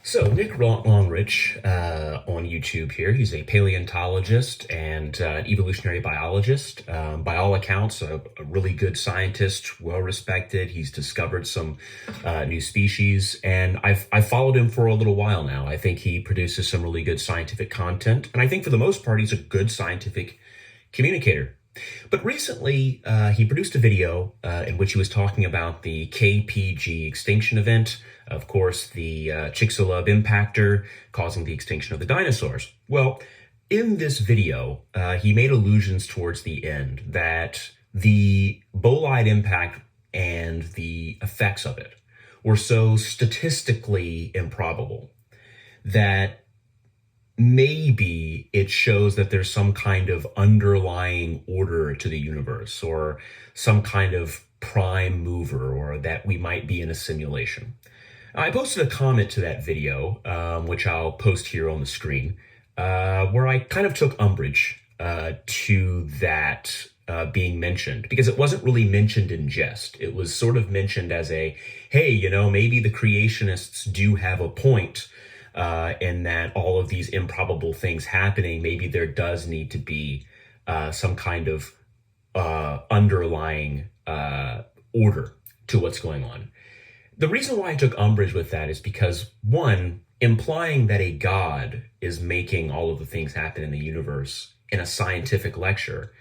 So Nick Longrich on YouTube here. He's a paleontologist and an evolutionary biologist. By all accounts, a really good scientist, well respected. He's discovered some new species, and I've followed him for a little while now. I think he produces some really good scientific content, and I think for the most part, he's a good scientific communicator. But recently, he produced a video in which he was talking about the KPG extinction event. Of course, the Chicxulub impactor causing the extinction of the dinosaurs. Well, in this video, he made allusions towards the end that the bolide impact and the effects of it were so statistically improbable that maybe it shows that there's some kind of underlying order to the universe or some kind of prime mover, or that we might be in a simulation. I posted a comment to that video, which I'll post here on the screen, where I kind of took umbrage to that being mentioned, because it wasn't really mentioned in jest. It was sort of mentioned as a, hey, maybe the creationists do have a point, in that all of these improbable things happening, maybe there does need to be some kind of underlying order to what's going on. The reason why I took umbrage with that is because, one, implying that a god is making all of the things happen in the universe in a scientific lecture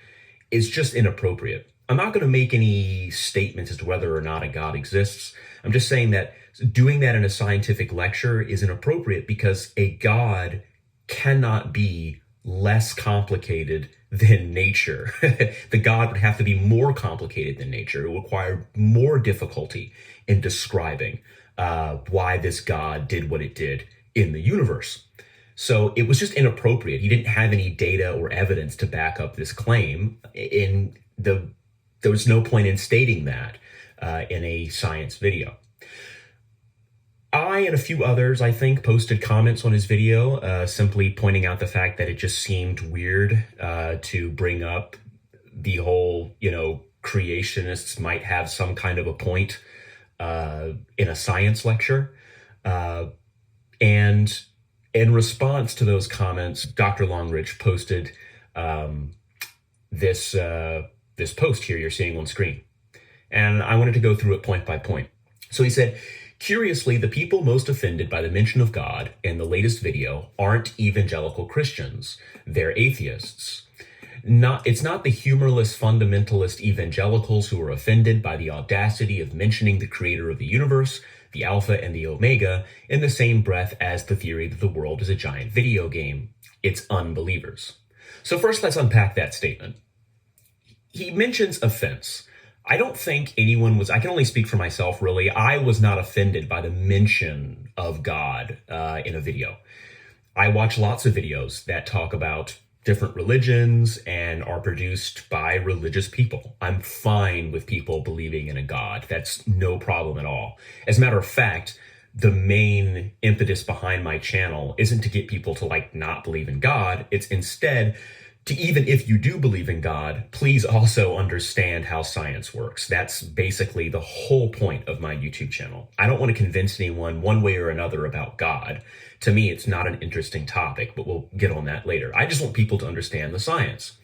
is just inappropriate. I'm not going to make any statements as to whether or not a god exists. I'm just saying that doing that in a scientific lecture is inappropriate because a god cannot be less complicated than nature. The god would have to be more complicated than nature. It would require more difficulty in describing why this god did what it did in the universe. So it was just inappropriate. He didn't have any data or evidence to back up this claim. There was no point in stating that in a science video. I and a few others, I think, posted comments on his video, simply pointing out the fact that it just seemed weird to bring up the whole, creationists might have some kind of a point in a science lecture. And in response to those comments, Dr. Longrich posted this post here you're seeing on screen. And I wanted to go through it point by point. So he said, curiously, the people most offended by the mention of God in the latest video aren't evangelical Christians. They're atheists. It's not the humorless fundamentalist evangelicals who are offended by the audacity of mentioning the creator of the universe, the Alpha and the Omega, in the same breath as the theory that the world is a giant video game. It's unbelievers. So first, let's unpack that statement. He mentions offense. I don't think anyone was, I can only speak for myself really, I was not offended by the mention of God in a video. I watch lots of videos that talk about different religions and are produced by religious people. I'm fine with people believing in a God. That's no problem at all. As a matter of fact, the main impetus behind my channel isn't to get people to not believe in God. It's instead to, even if you do believe in God, please also understand how science works. That's basically the whole point of my YouTube channel. I don't want to convince anyone one way or another about God. To me, it's not an interesting topic, but we'll get on that later. I just want people to understand the science.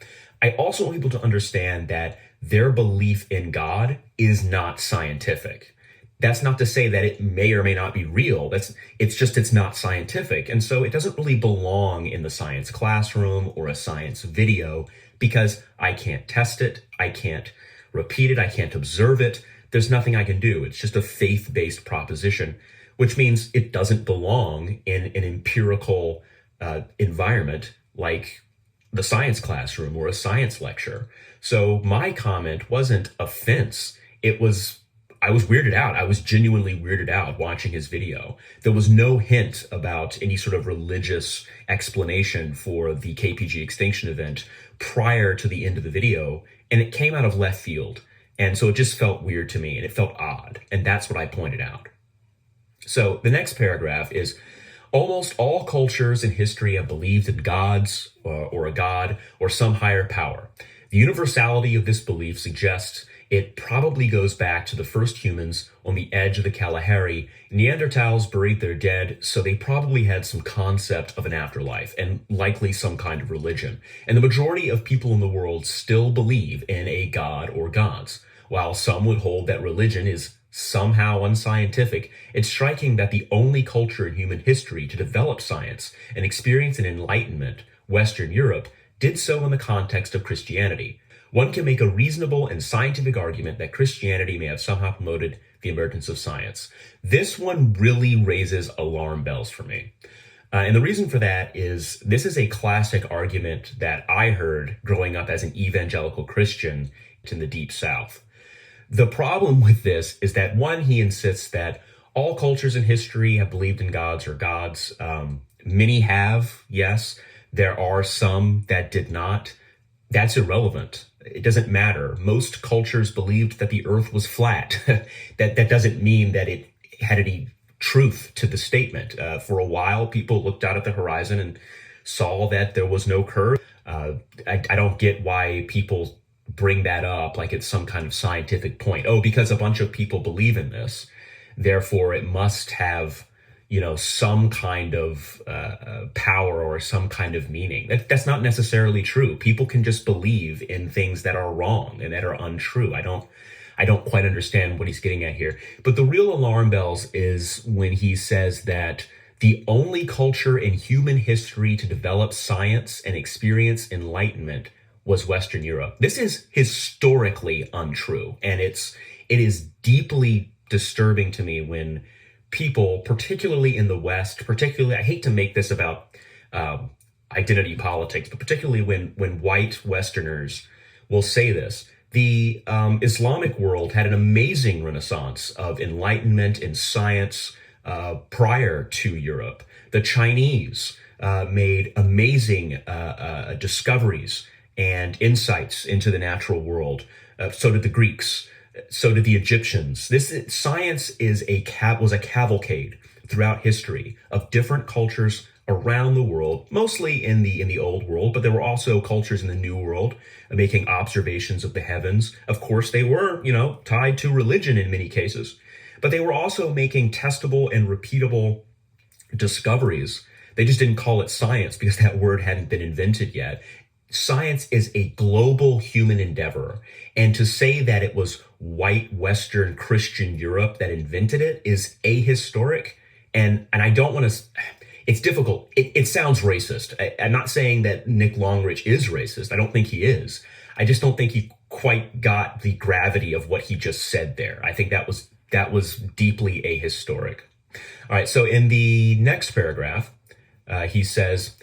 I also want people to understand that their belief in God is not scientific. That's not to say that it may or may not be real. It's not scientific. And so it doesn't really belong in the science classroom or a science video because I can't test it. I can't repeat it. I can't observe it. There's nothing I can do. It's just a faith-based proposition, which means it doesn't belong in an empirical environment like the science classroom or a science lecture. So my comment wasn't offense. I was weirded out. I was genuinely weirded out watching his video. There was no hint about any sort of religious explanation for the KPG extinction event prior to the end of the video, and it came out of left field. And so it just felt weird to me, and it felt odd, and that's what I pointed out. So the next paragraph is, almost all cultures in history have believed in gods or a god or some higher power. The universality of this belief suggests It probably goes back to the first humans on the edge of the Kalahari. Neanderthals buried their dead, so they probably had some concept of an afterlife and likely some kind of religion. And the majority of people in the world still believe in a god or gods. While some would hold that religion is somehow unscientific, it's striking that the only culture in human history to develop science and experience an enlightenment, Western Europe, did so in the context of Christianity. One can make a reasonable and scientific argument that Christianity may have somehow promoted the emergence of science. This one really raises alarm bells for me. And the reason for that is this is a classic argument that I heard growing up as an evangelical Christian in the Deep South. The problem with this is that, one, he insists that all cultures in history have believed in gods or gods. Many have, yes. There are some that did not. That's irrelevant. It doesn't matter. Most cultures believed that the earth was flat. That doesn't mean that it had any truth to the statement. For a while, people looked out at the horizon and saw that there was no curve. I don't get why people bring that up like it's some kind of scientific point. Oh, because a bunch of people believe in this, therefore it must have, some kind of power or some kind of meaning. That's not necessarily true. People can just believe in things that are wrong and that are untrue. I don't quite understand what he's getting at here. But the real alarm bells is when he says that the only culture in human history to develop science and experience enlightenment was Western Europe. This is historically untrue, and it is deeply disturbing to me when people, particularly in the West, I hate to make this about identity politics, but particularly when white Westerners will say this. The Islamic world had an amazing renaissance of enlightenment and science prior to Europe. The Chinese made amazing discoveries and insights into the natural world. So did the Greeks. So did the Egyptians. Science was a cavalcade throughout history of different cultures around the world, mostly in the old world, but there were also cultures in the new world making observations of the heavens. Of course, they were, tied to religion in many cases, but they were also making testable and repeatable discoveries. They just didn't call it science because that word hadn't been invented yet. Science is a global human endeavor. And to say that it was white Western Christian Europe that invented it is ahistoric. And I don't want to, it's difficult. It sounds racist. I'm not saying that Nick Longrich is racist. I don't think he is. I just don't think he quite got the gravity of what he just said there. I think that was deeply ahistoric. All right. So in the next paragraph, he says,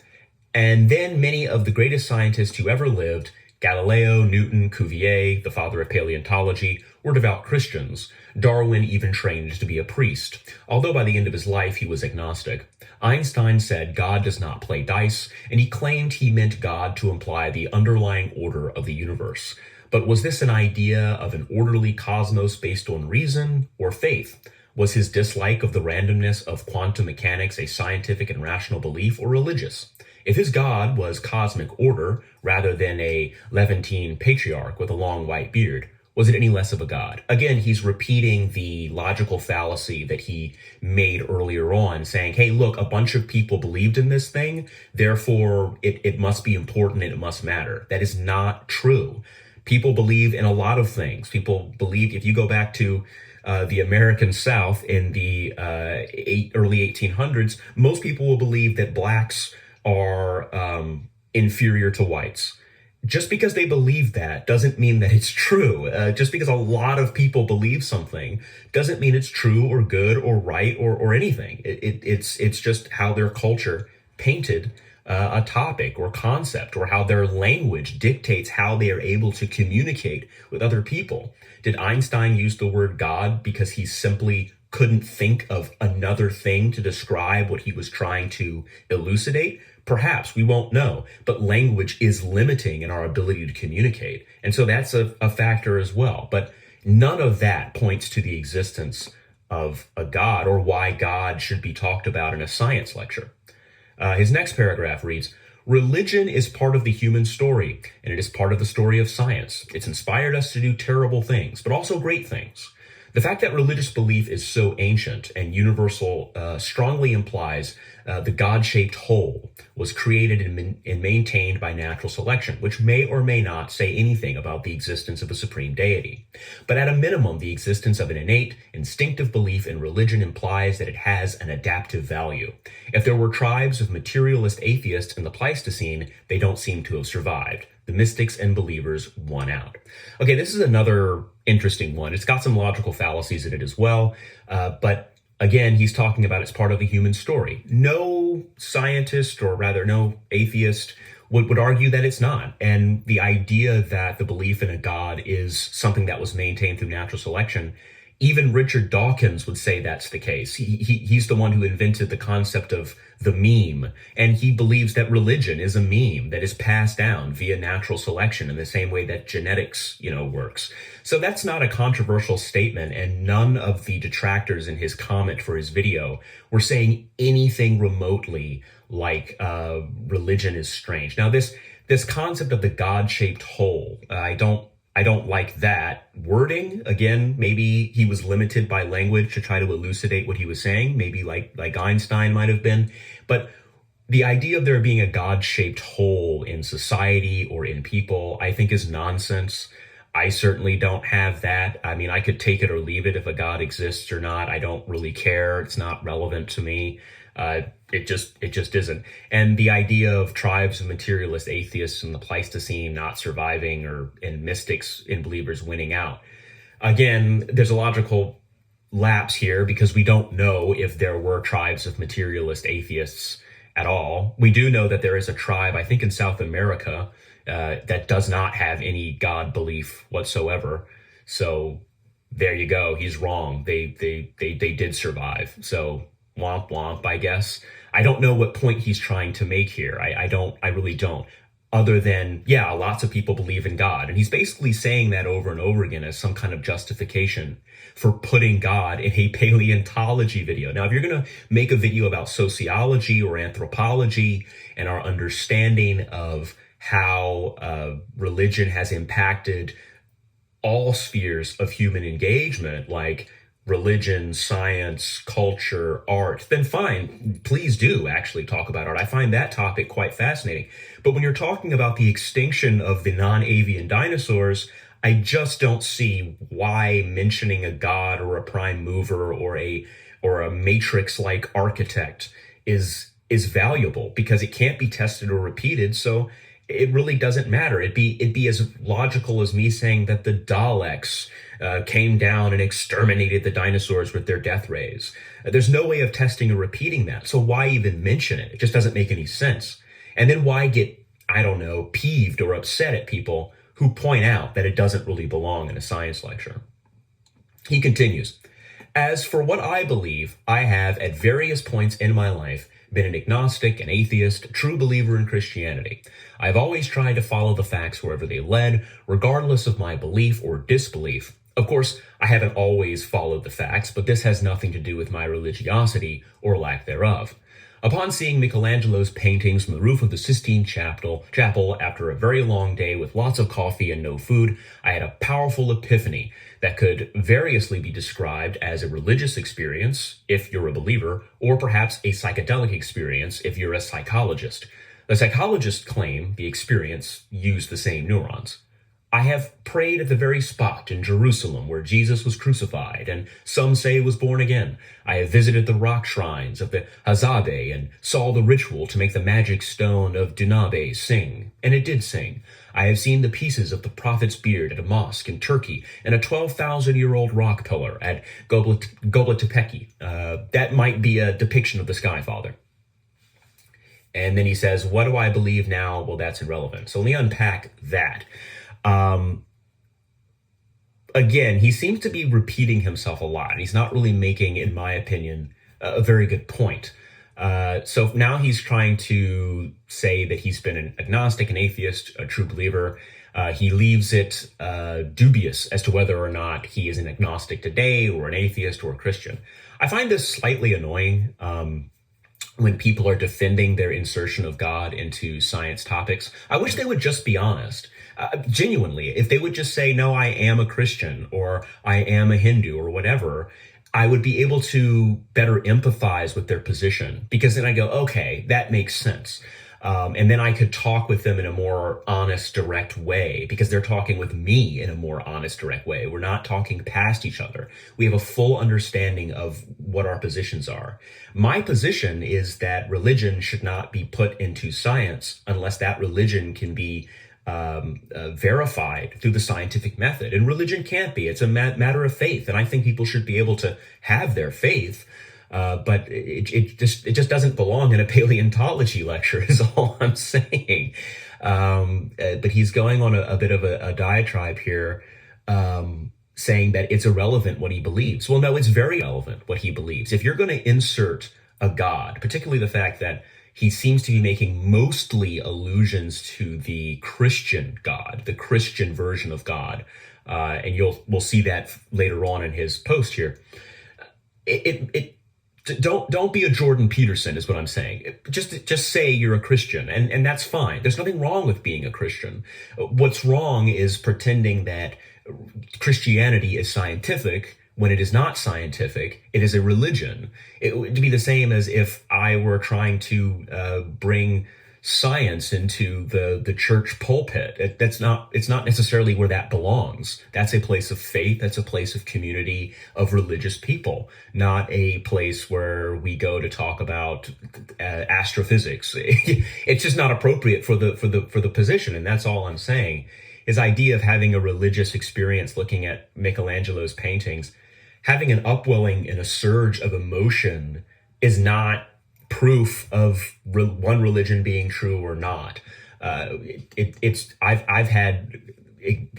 and then many of the greatest scientists who ever lived, Galileo, Newton, Cuvier, the father of paleontology, were devout Christians. Darwin even trained to be a priest, although by the end of his life he was agnostic. Einstein said God does not play dice, and he claimed he meant God to imply the underlying order of the universe. But was this an idea of an orderly cosmos based on reason or faith? Was his dislike of the randomness of quantum mechanics a scientific and rational belief or religious? If his God was cosmic order rather than a Levantine patriarch with a long white beard, was it any less of a God? Again, he's repeating the logical fallacy that he made earlier on, saying, hey, look, a bunch of people believed in this thing, therefore it must be important and it must matter. That is not true. People believe in a lot of things. People believe, if you go back to the American South in the early 1800s, most people will believe that blacks are inferior to whites. Just because they believe that doesn't mean that it's true. Just because a lot of people believe something doesn't mean it's true or good or right or anything. It's just how their culture painted a topic or concept, or how their language dictates how they are able to communicate with other people. Did Einstein use the word God because he simply couldn't think of another thing to describe what he was trying to elucidate? Perhaps, we won't know, but language is limiting in our ability to communicate. And so that's a factor as well. But none of that points to the existence of a God or why God should be talked about in a science lecture. His next paragraph reads, Religion is part of the human story, and it is part of the story of science. It's inspired us to do terrible things, but also great things. The fact that religious belief is so ancient and universal strongly implies the God-shaped whole was created and maintained by natural selection, which may or may not say anything about the existence of a supreme deity. But at a minimum, the existence of an innate, instinctive belief in religion implies that it has an adaptive value. If there were tribes of materialist atheists in the Pleistocene, they don't seem to have survived. The mystics and believers won out. Okay, this is another interesting one. It's got some logical fallacies in it as well, but again, he's talking about it's part of the human story. No scientist, or rather no atheist, would argue that it's not. And the idea that the belief in a God is something that was maintained through natural selection, even Richard Dawkins would say that's the case. He's the one who invented the concept of the meme, and he believes that religion is a meme that is passed down via natural selection in the same way that genetics, works. So that's not a controversial statement, and none of the detractors in his comment for his video were saying anything remotely like religion is strange. Now, this concept of the God-shaped whole, I don't like that wording. Again, maybe he was limited by language to try to elucidate what he was saying, maybe like Einstein might have been. But the idea of there being a God-shaped hole in society or in people, I think is nonsense. I certainly don't have that. I mean, I could take it or leave it if a God exists or not. I don't really care. It's not relevant to me. It just isn't. And the idea of tribes of materialist atheists in the Pleistocene not surviving, and mystics and believers winning out. Again, there's a logical lapse here because we don't know if there were tribes of materialist atheists at all. We do know that there is a tribe, I think in South America, that does not have any God belief whatsoever. So there you go. He's wrong. They did survive. So womp womp, I guess. I don't know what point he's trying to make here. I really don't. Other than, yeah, lots of people believe in God. And he's basically saying that over and over again as some kind of justification for putting God in a paleontology video. Now, if you're going to make a video about sociology or anthropology and our understanding of how religion has impacted all spheres of human engagement, like religion, science, culture, art, then fine. Please do actually talk about art. I find that topic quite fascinating. But when you're talking about the extinction of the non-avian dinosaurs, I just don't see why mentioning a god or a prime mover or a matrix-like architect is valuable, because it can't be tested or repeated. So it really doesn't matter. It'd be as logical as me saying that the Daleks came down and exterminated the dinosaurs with their death rays. There's no way of testing or repeating that. So why even mention it? It just doesn't make any sense. And then why get, peeved or upset at people who point out that it doesn't really belong in a science lecture? He continues, "As for what I believe, I have at various points in my life been an agnostic, an atheist, a true believer in Christianity. I've always tried to follow the facts wherever they led, regardless of my belief or disbelief. Of course, I haven't always followed the facts, but this has nothing to do with my religiosity or lack thereof. Upon seeing Michelangelo's paintings from the roof of the Sistine Chapel after a very long day with lots of coffee and no food, I had a powerful epiphany that could variously be described as a religious experience, if you're a believer, or perhaps a psychedelic experience, if you're a psychologist. The psychologists claim the experience used the same neurons. I have prayed at the very spot in Jerusalem where Jesus was crucified, and some say was born again. I have visited the rock shrines of the Hazabe and saw the ritual to make the magic stone of Dunabe sing, and it did sing. I have seen the pieces of the prophet's beard at a mosque in Turkey and a 12,000-year-old rock pillar at Göbekli. That might be a depiction of the Sky Father." And then he says, "What do I believe now?" Well, that's irrelevant. So let me unpack that. Again, he seems to be repeating himself a lot. He's not really making, in my opinion, a very good point. So now he's trying to say that he's been an agnostic, an atheist, a true believer. He leaves it dubious as to whether or not he is an agnostic today or an atheist or a Christian. I find this slightly annoying. when people are defending their insertion of God into science topics. I wish they would just be honest. Genuinely, if they would just say, no, I am a Christian or I am a Hindu or whatever, I would be able to better empathize with their position, because then I go, okay, that makes sense. And then I could talk with them in a more honest, direct way, because they're talking with me in a more honest, direct way. We're not talking past each other. We have a full understanding of what our positions are. My position is that religion should not be put into science unless that religion can be verified through the scientific method. And religion can't be. It's a matter of faith. And I think people should be able to have their faith. But it just doesn't belong in a paleontology lecture is all I'm saying. But he's going on a bit of a diatribe here, saying that it's irrelevant what he believes. Well, no, it's very relevant what he believes. If you're going to insert a God, particularly the fact that he seems to be making mostly allusions to the Christian God, the Christian version of God, and we'll see that later on in his post here. Don't be a Jordan Peterson is what I'm saying. Just say you're a Christian, and that's fine. There's nothing wrong with being a Christian. What's wrong is pretending that Christianity is scientific when it is not scientific. It is a religion. It would be the same as if I were trying to bring science into the church pulpit. It's not necessarily where that belongs. That's a place of faith. That's a place of community of religious people, not a place where we go to talk about astrophysics. It's just not appropriate for the position, and that's all I'm saying. His idea of having a religious experience looking at Michelangelo's paintings, having an upwelling and a surge of emotion, is not proof of one religion being true or not. I've had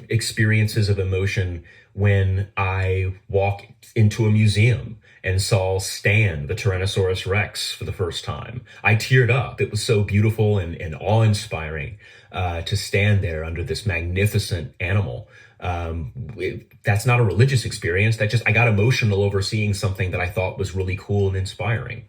experiences of emotion when I walked into a museum and saw Stan, the Tyrannosaurus Rex, for the first time. I teared up. It was so beautiful and awe-inspiring to stand there under this magnificent animal. That's not a religious experience. I got emotional over seeing something that I thought was really cool and inspiring.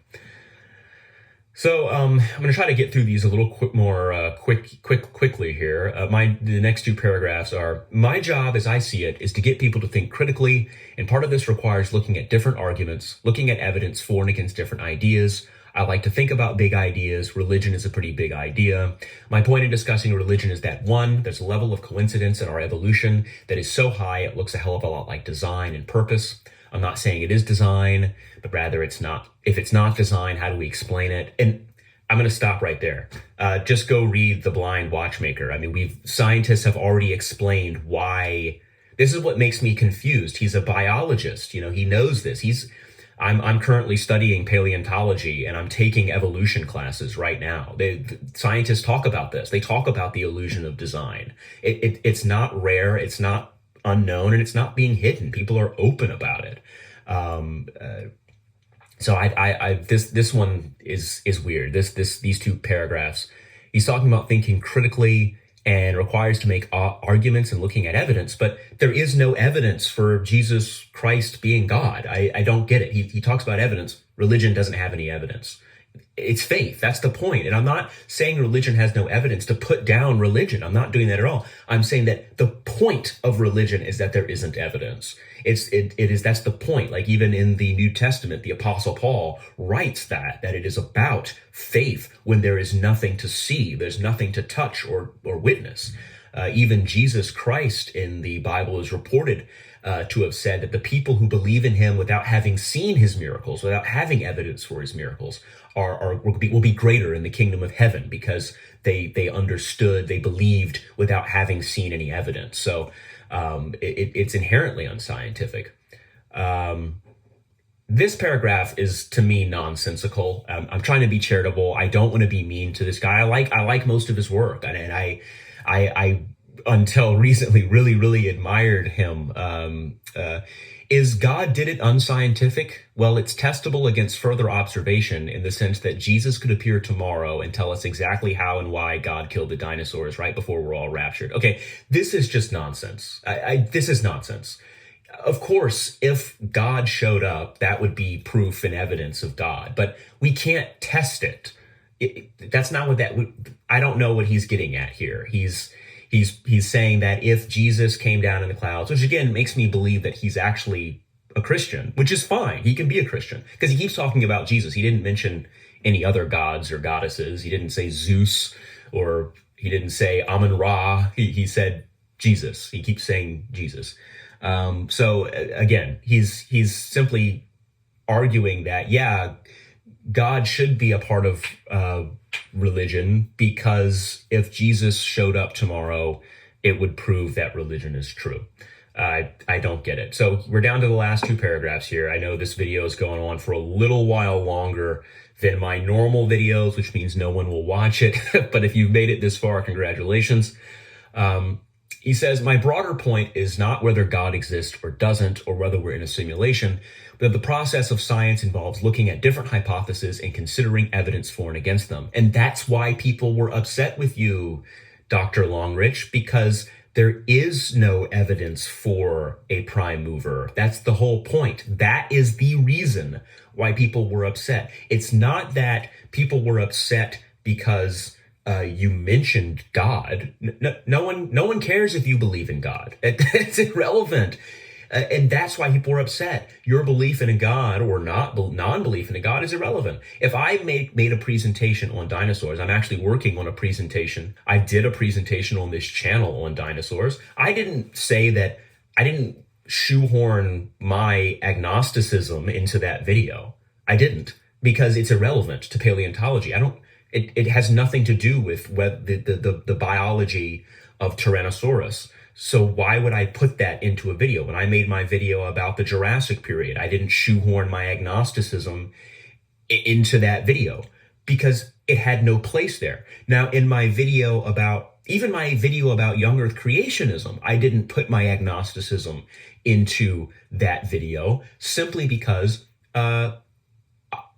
So I'm going to try to get through these a little quickly here. The next two paragraphs are: my job, as I see it, is to get people to think critically, and part of this requires looking at different arguments, looking at evidence for and against different ideas. I like to think about big ideas. Religion is a pretty big idea. My point in discussing religion is that, one, there's a level of coincidence in our evolution that is so high it looks a hell of a lot like design and purpose. I'm not saying it is design, but rather it's not. If it's not design, how do we explain it? And I'm going to stop right there. Just go read The Blind Watchmaker. I mean, scientists have already explained why. This is what makes me confused. He's a biologist. He knows this. I'm currently studying paleontology, and I'm taking evolution classes right now. Scientists talk about this. They talk about the illusion of design. It's not rare. It's not unknown, and it's not being hidden. People are open about it. So this one is weird. These two paragraphs, he's talking about thinking critically and requires to make arguments and looking at evidence, but there is no evidence for Jesus Christ being God. I don't get it. He talks about evidence. Religion doesn't have any evidence. It's faith. That's the point. And I'm not saying religion has no evidence to put down religion. I'm not doing that at all. I'm saying that the point of religion is that there isn't evidence. That's the point. Like, even in the New Testament, the Apostle Paul writes that it is about faith when there is nothing to see, there's nothing to touch or witness. Even Jesus Christ in the Bible is reported to have said that the people who believe in him without having seen his miracles, without having evidence for his miracles, will be greater in the kingdom of heaven, because they understood, they believed without having seen any evidence. So it's inherently unscientific. This paragraph is, to me, nonsensical. I'm trying to be charitable. I don't want to be mean to this guy. I like most of his work, and I until recently really, really admired him. Is God did it unscientific? Well, it's testable against further observation, in the sense that Jesus could appear tomorrow and tell us exactly how and why God killed the dinosaurs right before we're all raptured. Okay, this is just nonsense. This is nonsense. Of course, if God showed up, that would be proof and evidence of God, but we can't test it. That's not what I don't know what he's getting at here. He's saying that if Jesus came down in the clouds, which again makes me believe that he's actually a Christian, which is fine. He can be a Christian because he keeps talking about Jesus. He didn't mention any other gods or goddesses. He didn't say Zeus, or he didn't say Amun-Ra. He said Jesus. He keeps saying Jesus. So again, he's simply arguing that, yeah, God should be a part of religion, because if Jesus showed up tomorrow, it would prove that religion is true. I don't get it. So we're down to the last two paragraphs here. I know this video is going on for a little while longer than my normal videos, which means no one will watch it. But if you've made it this far, congratulations. He says, my broader point is not whether God exists or doesn't, or whether we're in a simulation, but the process of science involves looking at different hypotheses and considering evidence for and against them. And that's why people were upset with you, Dr. Longrich, because there is no evidence for a prime mover. That's the whole point. That is the reason why people were upset. It's not that people were upset because you mentioned God. No one cares if you believe in God. It's irrelevant. And that's why people are upset. Your belief in a God or non-belief in a God is irrelevant. If I made a presentation on dinosaurs, I'm actually working on a presentation. I did a presentation on this channel on dinosaurs. I didn't shoehorn my agnosticism into that video. I didn't, because it's irrelevant to paleontology. It has nothing to do with the biology of Tyrannosaurus. So why would I put that into a video? When I made my video about the Jurassic period, I didn't shoehorn my agnosticism into that video because it had no place there. Now, in my video about young Earth creationism, I didn't put my agnosticism into that video simply because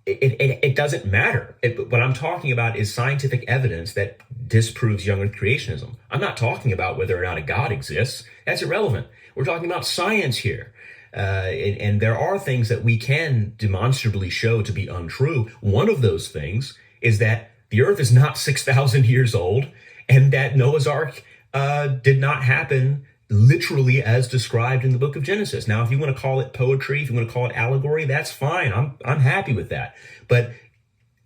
it doesn't matter. What I'm talking about is scientific evidence that disproves young Earth creationism. I'm not talking about whether or not a God exists. That's irrelevant. We're talking about science here. And there are things that we can demonstrably show to be untrue. One of those things is that the Earth is not 6,000 years old, and that Noah's Ark did not happen literally as described in the book of Genesis. Now, if you want to call it poetry, if you want to call it allegory, that's fine. I'm happy with that. But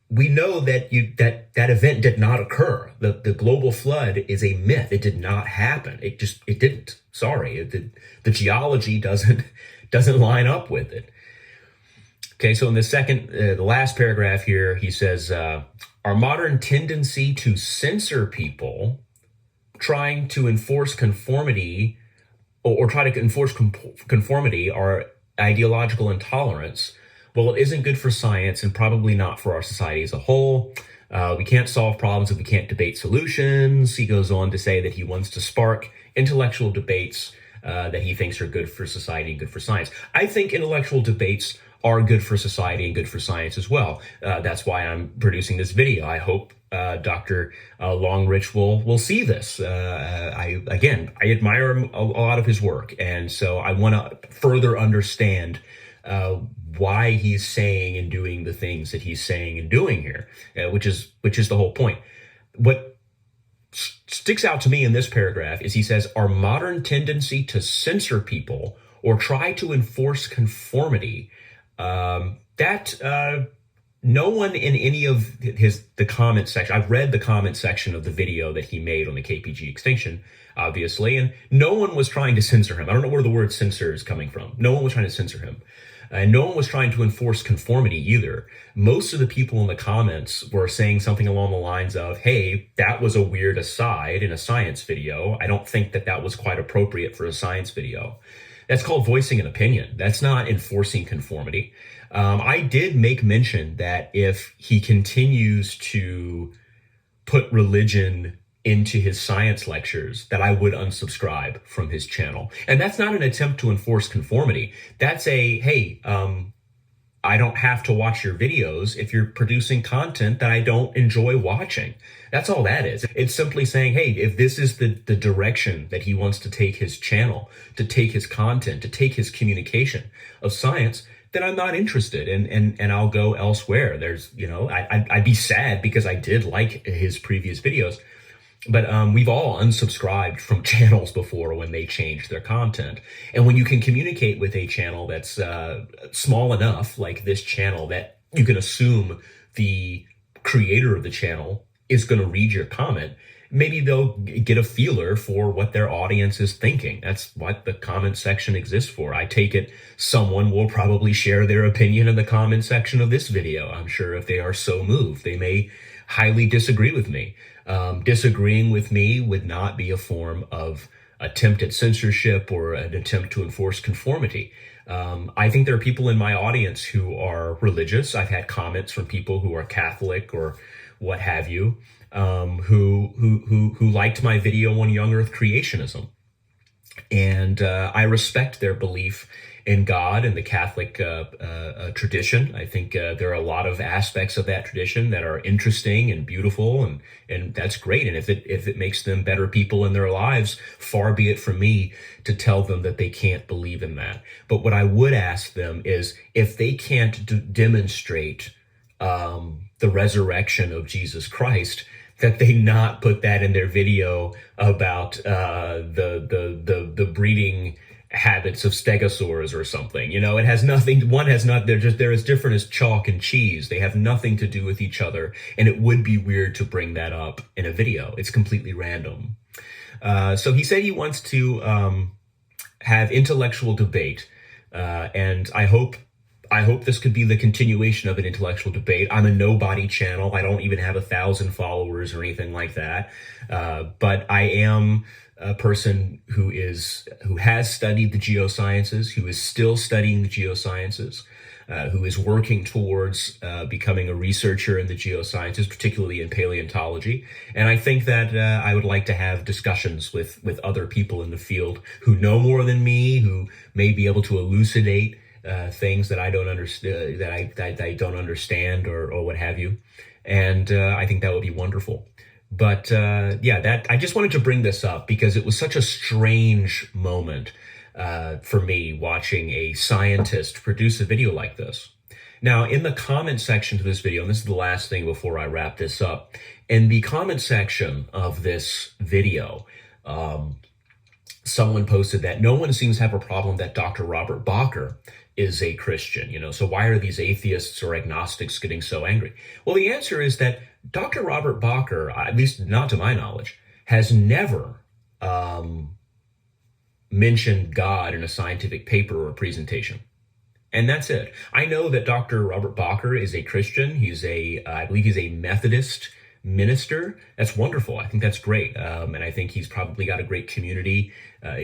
we know that that event did not occur. The global flood is a myth. It did not happen. It didn't. Sorry. The geology doesn't line up with it. Okay, so in the last paragraph here, he says, our modern tendency to censor people trying to enforce conformity or try to enforce conformity or ideological intolerance, well, it isn't good for science and probably not for our society as a whole. We can't solve problems if we can't debate solutions. He goes on to say that he wants to spark intellectual debates that he thinks are good for society and good for science. I think intellectual debates are good for society and good for science as well. That's why I'm producing this video. I hope Dr. Longrich will see this. I admire a lot of his work, and so I want to further understand why he's saying and doing the things that he's saying and doing here, which is the whole point. What sticks out to me in this paragraph is he says our modern tendency to censor people or try to enforce conformity. No one in any of the comment section, I've read the comment section of the video that he made on the KPG extinction, obviously, and no one was trying to censor him. I don't know where the word censor is coming from. No one was trying to censor him. And no one was trying to enforce conformity either. Most of the people in the comments were saying something along the lines of, hey, that was a weird aside in a science video. I don't think that was quite appropriate for a science video. That's called voicing an opinion. That's not enforcing conformity. I did make mention that if he continues to put religion into his science lectures, that I would unsubscribe from his channel. And that's not an attempt to enforce conformity. That's hey, I don't have to watch your videos if you're producing content that I don't enjoy watching. That's all that is. It's simply saying, hey, if this is the direction that he wants to take his channel, to take his content, to take his communication of science, then I'm not interested, and I'll go elsewhere. There's, I'd be sad because I did like his previous videos, but we've all unsubscribed from channels before when they changed their content. And when you can communicate with a channel that's small enough, like this channel, that you can assume the creator of the channel is going to read your comment, maybe they'll get a feeler for what their audience is thinking. That's what the comment section exists for. I take it someone will probably share their opinion in the comment section of this video. I'm sure if they are so moved, they may highly disagree with me. Disagreeing with me would not be a form of attempt at censorship or an attempt to enforce conformity. I think there are people in my audience who are religious. I've had comments from people who are Catholic or what have you, who liked my video on young Earth creationism, and I respect their belief in God and the Catholic tradition. I think there are a lot of aspects of that tradition that are interesting and beautiful, and that's great. And if it makes them better people in their lives, far be it from me to tell them that they can't believe in that. But what I would ask them is, if they can't demonstrate the resurrection of Jesus Christ, that they not put that in their video about the breeding habits of stegosaurs or something. It has nothing, they're as different as chalk and cheese. They have nothing to do with each other, and it would be weird to bring that up in a video. It's completely random. So he said he wants to have intellectual debate, and I hope this could be the continuation of an intellectual debate. I'm a nobody channel. I don't even have 1,000 followers or anything like that. But I am a person who has studied the geosciences, who is still studying the geosciences, who is working towards becoming a researcher in the geosciences, particularly in paleontology. And I think that I would like to have discussions with other people in the field who know more than me, who may be able to elucidate things that I don't understand, that I don't understand, or what have you. And I think that would be wonderful. But I just wanted to bring this up because it was such a strange moment for me watching a scientist produce a video like this. Now, in the comment section to this video, and this is the last thing before I wrap this up, in the comment section of this video, someone posted that no one seems to have a problem that Dr. Robert Bacher is a Christian, so why are these atheists or agnostics getting so angry? Well, the answer is that Dr. Robert Bacher, at least not to my knowledge, has never mentioned God in a scientific paper or presentation. And that's it. I know that Dr. Robert Bacher is a Christian. I believe he's a Methodist minister. That's wonderful. I think that's great. And I think he's probably got a great community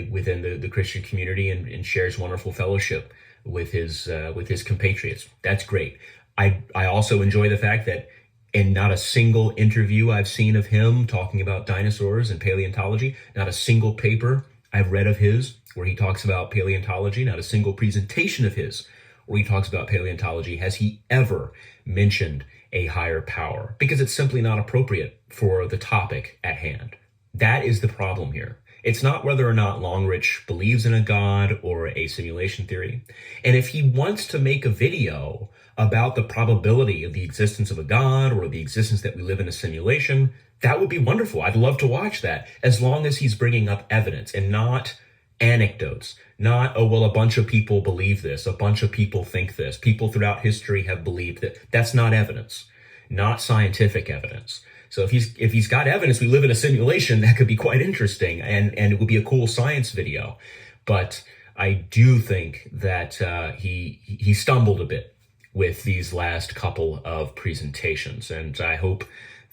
within the Christian community and shares wonderful fellowship with his compatriots. That's great. I also enjoy the fact that in not a single interview I've seen of him talking about dinosaurs and paleontology, not a single paper I've read of his where he talks about paleontology, not a single presentation of his where he talks about paleontology has he ever mentioned a higher power, because it's simply not appropriate for the topic at hand. That is the problem here. It's not whether or not Longrich believes in a god or a simulation theory. And if he wants to make a video about the probability of the existence of a god or the existence that we live in a simulation, that would be wonderful. I'd love to watch that, as long as he's bringing up evidence and not anecdotes. Not, oh, well, a bunch of people believe this, a bunch of people think this, people throughout history have believed that. That's not evidence, not scientific evidence. So if he's got evidence we live in a simulation, that could be quite interesting, and it would be a cool science video. But I do think that he stumbled a bit with these last couple of presentations, and I hope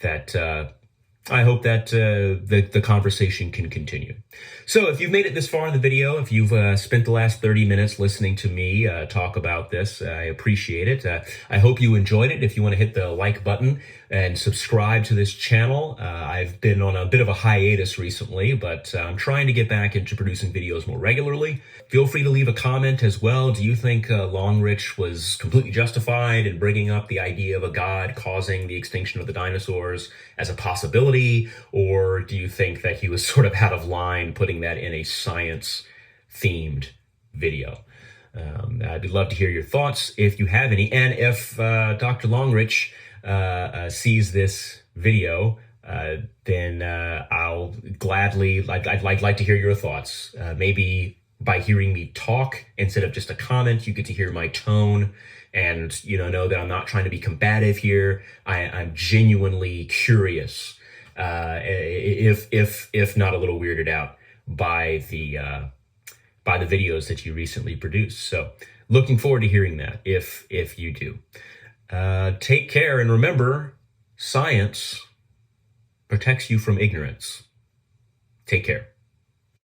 that I hope that the conversation can continue. So if you've made it this far in the video, if you've spent the last 30 minutes listening to me talk about this, I appreciate it. I hope you enjoyed it. If you want to hit the like button and subscribe to this channel, I've been on a bit of a hiatus recently, but I'm trying to get back into producing videos more regularly. Feel free to leave a comment as well. Do you think Longrich was completely justified in bringing up the idea of a god causing the extinction of the dinosaurs as a possibility? Or do you think that he was sort of out of line putting that in a science-themed video? I'd love to hear your thoughts if you have any. And if Dr. Longrich sees this video, then I'll gladly, I'd like to hear your thoughts. Maybe by hearing me talk instead of just a comment, you get to hear my tone and know that I'm not trying to be combative here. I'm genuinely curious, if not a little weirded out by the videos that you recently produced. So looking forward to hearing that if you do. Take care, and remember, science protects you from ignorance. Take care.